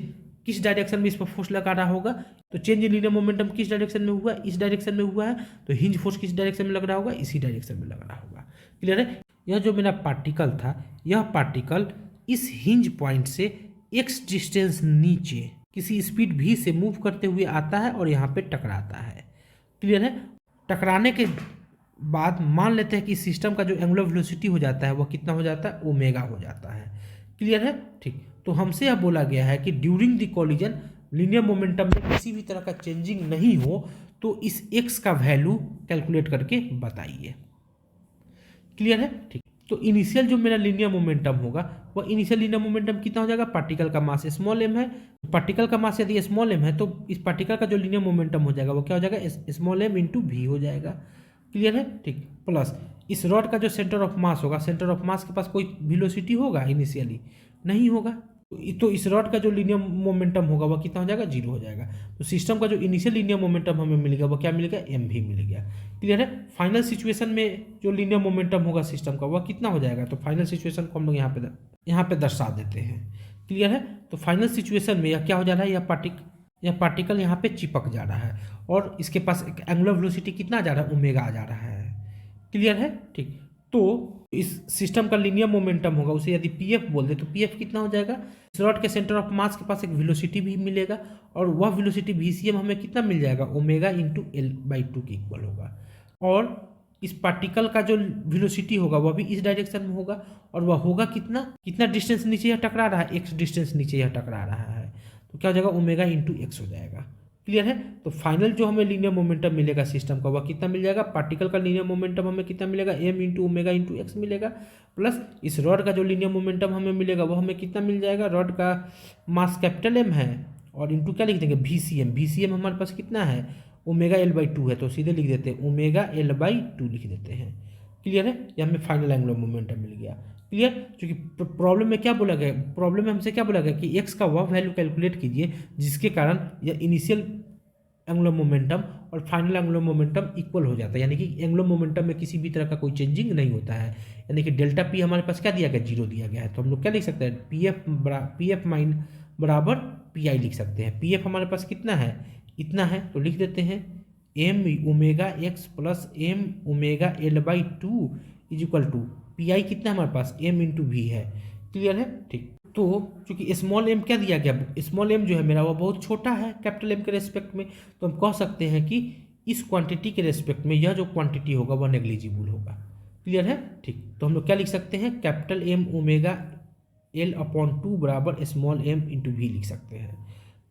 किस डायरेक्शन में इस पर फोर्स लगा रहा होगा, तो चेंज इन लीनियर मोमेंटम किस डायरेक्शन में हुआ है, इस डायरेक्शन में हुआ है, तो हिंज फोर्स किस डायरेक्शन में लग रहा होगा, इसी डायरेक्शन में लग रहा होगा। क्लियर है। यह जो मेरा पार्टिकल था, यह पार्टिकल इस हिंज पॉइंट से x डिस्टेंस नीचे किसी स्पीड v से मूव करते हुए आता है और यहाँ पे टकराता है। क्लियर है। टकराने के बाद मान लेते हैं कि सिस्टम का जो एंगुलर वेलोसिटी हो जाता है वह कितना हो जाता है, ओमेगा हो जाता है। क्लियर है। ठीक, तो हमसे यह बोला गया है कि during the collision linear momentum में किसी भी तरह का चेंजिंग नहीं हो, तो इस x का वैल्यू कैलकुलेट करके बताइए। क्लियर है। ठीक, तो इनिशियल जो मेरा लीनियर मोमेंटम होगा वह इनिशियल लीनियर मोमेंटम कितना हो जाएगा, पार्टिकल का मास स्मॉल m है, पार्टिकल का मास यदि स्मॉल m है तो इस पार्टिकल का जो लीनियर मोमेंटम हो जाएगा वो क्या हो जाएगा, स्मॉल m इंटू वी हो जाएगा। क्लियर है। ठीक, प्लस इस रॉड का जो सेंटर ऑफ मास होगा, सेंटर ऑफ मास के पास कोई वेलोसिटी होगा इनिशियली, नहीं होगा, तो इस रॉड का जो लीनियर मोमेंटम होगा वह कितना हो जाएगा, 0 हो जाएगा। तो सिस्टम का जो इनिशियल लीनियर मोमेंटम हमें मिल गया वह क्या मिल गया, एम भी मिल गया। क्लियर है। फाइनल सिचुएशन में जो लीनियर मोमेंटम होगा सिस्टम का वह कितना हो जाएगा, तो फाइनल सिचुएशन को हम लोग यहाँ पे दर्शा देते हैं। क्लियर है। तो फाइनल सिचुएशन में यह क्या हो जा रहा है, यह पार्टिकल यहाँ पे चिपक जा रहा है और इसके पास एंगुलर वेलोसिटी कितना आ जा रहा है, ओमेगा आ जा रहा है। क्लियर है, ठीक। तो इस सिस्टम का लीनियर मोमेंटम होगा, उसे यदि पी एफ बोल दे तो पी एफ कितना हो जाएगा, इस रॉड के सेंटर ऑफ मास के पास एक वेलोसिटी भी मिलेगा, और वह वेलोसिटी वी सी एम हमें कितना मिल जाएगा, omega into L by to के इक्वल होगा। और इस पार्टिकल का जो वेलोसिटी होगा वह भी इस डायरेक्शन में होगा, और वह होगा कितना, कितना डिस्टेंस नीचे यह टकरा रहा है, एक्स डिस्टेंस नीचे यह टकरा रहा है, तो क्या हो जाएगा, ओमेगा इंटू एक्स हो जाएगा। क्लियर है। तो फाइनल जो हमें लीनियर मोमेंटम मिलेगा सिस्टम का, वह कितना मिल जाएगा, पार्टिकल का लीनियर मोमेंटम हमें कितना मिलेगा, M into omega into X मिलेगा, प्लस इस रॉड का जो लीनियर मोमेंटम हमें मिलेगा वह हमें कितना मिल जाएगा, रॉड का मास कैपिटल एम है, और इंटू क्या लिख देंगे, V C M. V C M हमारे पास कितना है, ओमेगा एल बाई टू है, तो सीधे लिख देते हैं ओमेगा एल बाई टू लिख देते हैं। क्लियर है, ये हमें फाइनल एंगुलर मोमेंटम मिल गया। क्लियर, क्योंकि प्रॉब्लम में क्या बोला गया, प्रॉब्लम में हमसे क्या बोला गया कि एक्स का वह वैल्यू कैलकुलेट कीजिए जिसके कारण यह इनिशियल एंगुलर मोमेंटम और फाइनल एंगुलर मोमेंटम इक्वल हो जाता है, यानी कि एंगुलर मोमेंटम में किसी भी तरह का कोई चेंजिंग नहीं होता है, यानी कि डेल्टा पी हमारे पास क्या दिया गया, जीरो दिया गया है। तो हम लोग क्या लिख सकते हैं, पी एफ माइन बराबर पी आई लिख सकते हैं। पी एफ हमारे पास कितना है, इतना है, तो लिख देते हैं M omega X plus M omega L by two is equal to P I कितना हमारे पास, एम इंटू वी है। क्लियर है, ठीक। तो चूंकि स्मॉल एम क्या दिया गया, स्मॉल एम जो है मेरा वो बहुत छोटा है कैपिटल एम के रेस्पेक्ट में, तो हम कह सकते हैं कि इस क्वांटिटी के रेस्पेक्ट में यह जो क्वांटिटी होगा वह नेग्लिजिबल होगा। क्लियर है, ठीक। तो हम लोग क्या लिख सकते हैं, capital M omega L upon two बराबर स्मॉल एम इंटू वी लिख सकते हैं।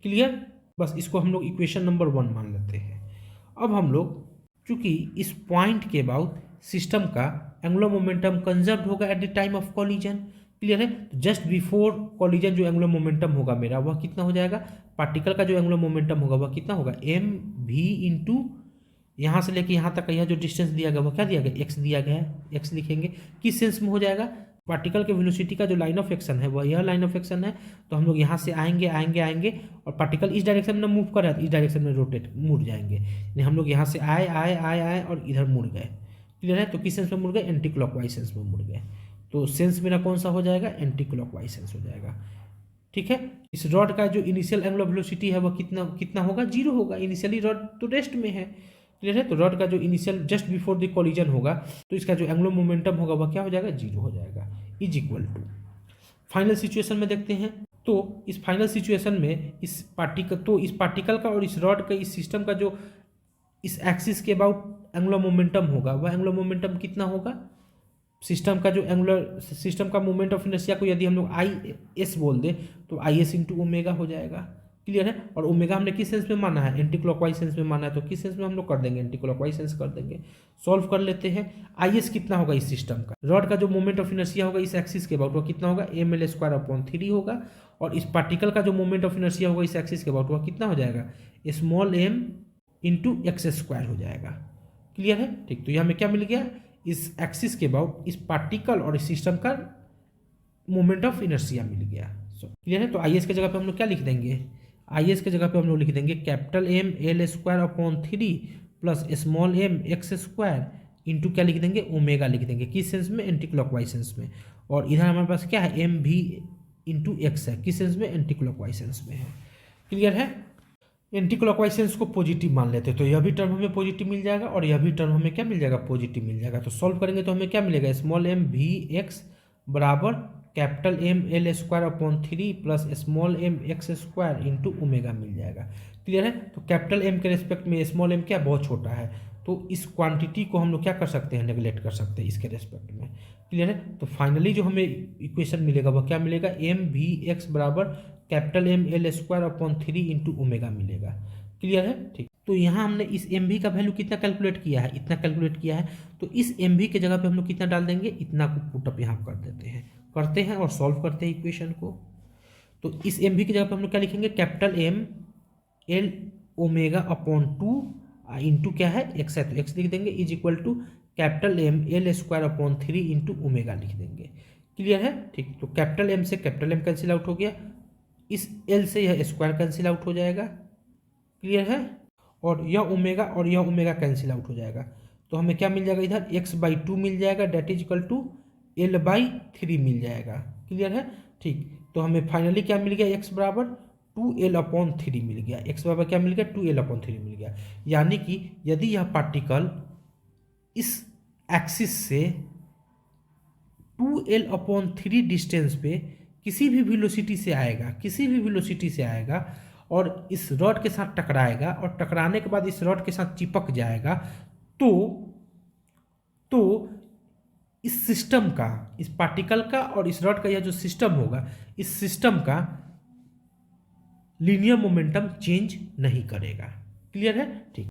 क्लियर, बस इसको हम लोग इक्वेशन नंबर 1 मान लेते हैं। अब हम लोग चूंकि इस पॉइंट के बाद सिस्टम का एंगुलर मोमेंटम कंजर्व्ड होगा at the time of collision. Clear है, तो जस्ट बिफोर कॉलिजन जो एंगुलर मोमेंटम होगा मेरा वह कितना हो जाएगा, पार्टिकल का जो एंगुलर मोमेंटम होगा वह कितना होगा, एम वी इंटू यहाँ से लेके यहाँ तक का यह जो डिस्टेंस दिया गया वह क्या दिया गया, एक्स दिया गया है, एक्स लिखेंगे। किस सेंस में हो जाएगा, पार्टिकल के वेलोसिटी का जो लाइन ऑफ एक्शन है वह यह लाइन ऑफ एक्शन है, तो हम लोग यहाँ से आएंगे आएंगे आएंगे और पार्टिकल इस डायरेक्शन में मूव कर रहा है, इस डायरेक्शन में रोटेट मुड़ जाएंगे, यानी हम लोग यहाँ से आए आए आए आए और इधर मुड़ गए। क्लियर है, तो किस सेंस में मुड़ गए, एंटी क्लॉकवाइज सेंस में मुड़ गए, तो सेंस मेरा कौन सा हो जाएगा, एंटी क्लॉकवाइज सेंस हो जाएगा। ठीक है, इस रॉड का जो इनिशियल एंगुलर वेलोसिटी है वह कितना कितना होगा, जीरो होगा, इनिशियली रॉड तो रेस्ट में है। क्लियर है, तो रॉड का जो initial just before the collision होगा तो इसका जो एंगुलर मोमेंटम होगा वह क्या हो जाएगा, जीरो हो जाएगा, is equal to. Final situation में देखते हैं, तो इस फाइनल सिचुएशन में इस पार्टिकल का और इस रॉड का, इस सिस्टम का जो इस एक्सिस के अबाउट एंगुलर मोमेंटम होगा वह एंगुलर मोमेंटम कितना होगा, सिस्टम का जो एंगुलर सिस्टम का मोमेंट ऑफ इनर्शिया को यदि हम लोग आई एस बोल दे तो आई एस इंटू ओमेगा हो जाएगा। क्लियर है, और ओमेगा हमने किस सेंस में माना है, एंटी क्लॉकवाइज सेंस में माना है, तो किस सेंस में हम लोग कर देंगे, एंटी क्लॉकवाइज सेंस कर देंगे। सॉल्व कर लेते हैं, आई एस कितना होगा इस सिस्टम का, रॉड का जो मोमेंट ऑफ इनर्शिया होगा इस एक्सिस के अबाउट वह कितना होगा, एम एल स्क्वायर अपॉन 3 होगा, और इस पार्टिकल का जो मोमेंट ऑफ इनर्शिया होगा इस एक्सिस के अबाउट वह कितना हो जाएगा, small M into X square हो जाएगा। क्लियर है, ठीक। तो यहाँ हमें क्या मिल गया, इस एक्सिस के अबाउट इस पार्टिकल और इस सिस्टम का मोमेंट ऑफ इनर्शिया मिल गया। क्लियर है, तो आई एस के जगह पे हम लोग क्या लिख देंगे, आई एस के जगह पे हम लोग लिख देंगे capital M L square upon 3 plus small M X square into क्या लिख देंगे, ओमेगा लिख देंगे, किस सेंस में, एंटी क्लॉकवाइज सेंस में, और इधर हमारे पास क्या है, एम भी इंटू एक्स है, किस सेंस में, एंटी क्लॉकवाइज सेंस में है। क्लियर है, एंटी क्लॉकवाइज सेंस को पॉजिटिव मान लेते हैं, तो यह भी टर्म हमें पॉजिटिव मिल जाएगा और यह भी टर्म हमें क्या मिल जाएगा, पॉजिटिव मिल जाएगा। तो सॉल्व करेंगे तो हमें क्या मिलेगा, स्मॉल एम वी एक्स बराबर capital M L square upon 3 plus small M X square into omega मिल जाएगा। क्लियर है, तो कैपिटल एम के रेस्पेक्ट में स्मॉल एम क्या बहुत छोटा है, तो इस क्वांटिटी को हम लोग क्या कर सकते हैं, नेगलेक्ट कर सकते हैं इसके रेस्पेक्ट में। क्लियर है, तो फाइनली जो हमें इक्वेशन मिलेगा वह क्या मिलेगा, एम वी एक्स बराबर capital M L square upon 3 into omega मिलेगा। क्लियर है, ठीक। तो यहाँ हमने इस एम वी का वैल्यू कितना कैलकुलेट किया है, इतना कैलकुलेट किया है, तो इस एम वी के जगह पे हम लोग कितना डाल देंगे, इतना को पुटअप यहाँ कर देते हैं, करते हैं और सॉल्व करते हैं इक्वेशन को। तो इस एम वी की जगह पे हम लोग क्या लिखेंगे, capital M L omega upon 2 into क्या है, एक्स है तो एक्स लिख देंगे, is equal to capital M L square upon 3 into omega लिख देंगे। क्लियर है, ठीक। तो कैपिटल एम से कैपिटल एम कैंसिल आउट हो गया, इस एल से यह स्क्वायर कैंसिल आउट हो जाएगा। क्लियर है, और यह ओमेगा कैंसिल आउट हो जाएगा, तो हमें क्या मिल जाएगा, इधर एक्स बाई 2 मिल जाएगा, that is equal to L by 3 मिल जाएगा। क्लियर है, ठीक। तो हमें फाइनली क्या मिल गया, एक्स बराबर 2l अपॉन 3 मिल गया, एक्स बराबर क्या मिल गया, 2l अपॉन 3 मिल गया। यानी कि यदि यह पार्टिकल इस एक्सिस से 2l/3 डिस्टेंस पे किसी भी वेलोसिटी से आएगा और इस रॉड के साथ टकराएगा और टकराने के बाद इस रॉड के साथ चिपक जाएगा, तो इस सिस्टम का, इस पार्टिकल का और इस रॉड का यह जो सिस्टम होगा, इस सिस्टम का लीनियर मोमेंटम चेंज नहीं करेगा। क्लियर है? ठीक।